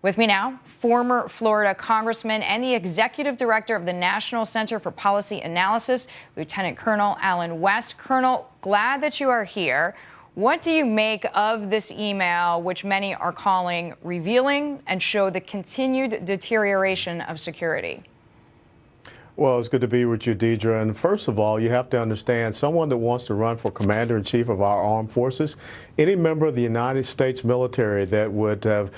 With me now, former Florida Congressman and the executive director of the National Center for Policy Analysis, Lieutenant Colonel Allen West. Colonel, glad that you are here. What do you make of this email, which many are calling revealing and show the continued deterioration of security? Well, it's good to be with you, Deidre. And first of all, you have to understand, someone that wants to run for commander-in-chief of our armed forces, any member of the United States military that would have,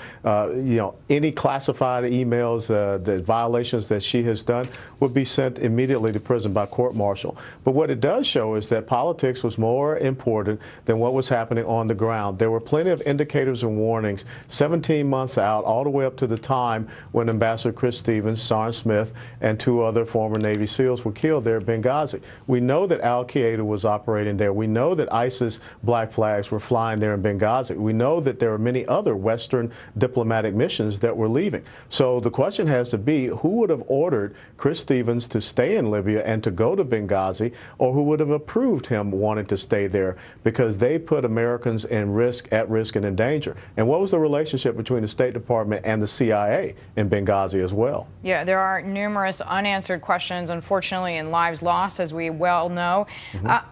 any classified emails, the violations that she has done, would be sent immediately to prison by court-martial. But what it does show is that politics was more important than what was happening on the ground. There were plenty of indicators and warnings 17 months out, all the way up to the time when Ambassador Chris Stevens, Sergeant Smith, and two other former Navy SEALs were killed there at Benghazi. We know that Al-Qaeda was operating there. We know that ISIS black flags were flying there in Benghazi. We know that there are many other Western diplomatic missions that were leaving. So the question has to be, who would have ordered Chris Stevens to stay in Libya and to go to Benghazi, or who would have approved him wanting to stay there? Because they put Americans at risk and in danger. And what was the relationship between the State Department and the CIA in Benghazi as well? Yeah, there are numerous unanswered questions, unfortunately, and lives lost, as we well know.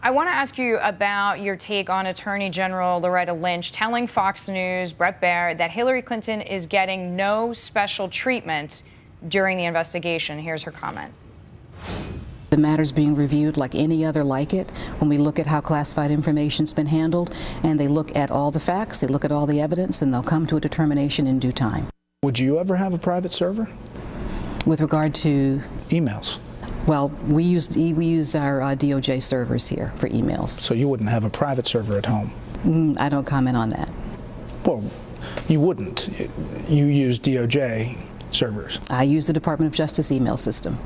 I want to ask you about your take on Attorney General Loretta Lynch telling Fox News' Bret Baier that Hillary Clinton is getting no special treatment during the investigation. Here's her comment. The matter's being reviewed like any other like it. When we look at how classified information's been handled, and they look at all the facts, they look at all the evidence, and they'll come to a determination in due time. Would you ever have a private server? With regard to emails? Well, we use our DOJ servers here for emails. So you wouldn't have a private server at home? I don't comment on that. Well, you wouldn't. You use DOJ servers. I use the Department of Justice email system.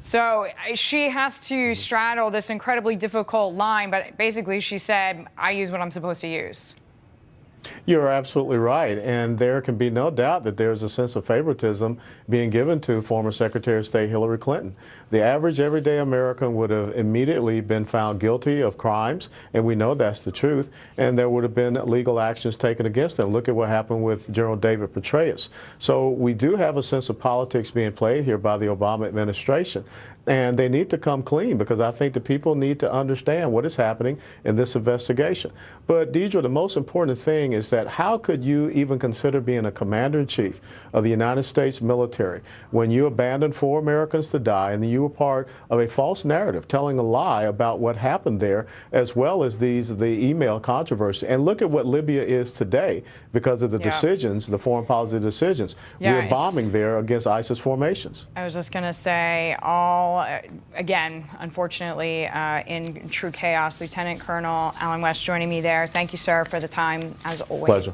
So she has to straddle this incredibly difficult line, but basically she said, I use what I'm supposed to use. You're absolutely right, and there can be no doubt that there's a sense of favoritism being given to former Secretary of State Hillary Clinton. The average everyday American would have immediately been found guilty of crimes, and we know that's the truth, and there would have been legal actions taken against them. Look at what happened with General David Petraeus. So we do have a sense of politics being played here by the Obama administration. And they need to come clean, because I think the people need to understand what is happening in this investigation. But Deidre, the most important thing is that how could you even consider being a commander-in-chief of the United States military when you abandoned 4 Americans to die and you were part of a false narrative, telling a lie about what happened there, as well as the email controversy. And look at what Libya is today because of the decisions, the foreign policy decisions. We're bombing there against ISIS formations. I was just going to say, again, unfortunately, in true chaos. Lieutenant Colonel Allen West joining me there. Thank you, sir, for the time, as always. Pleasure.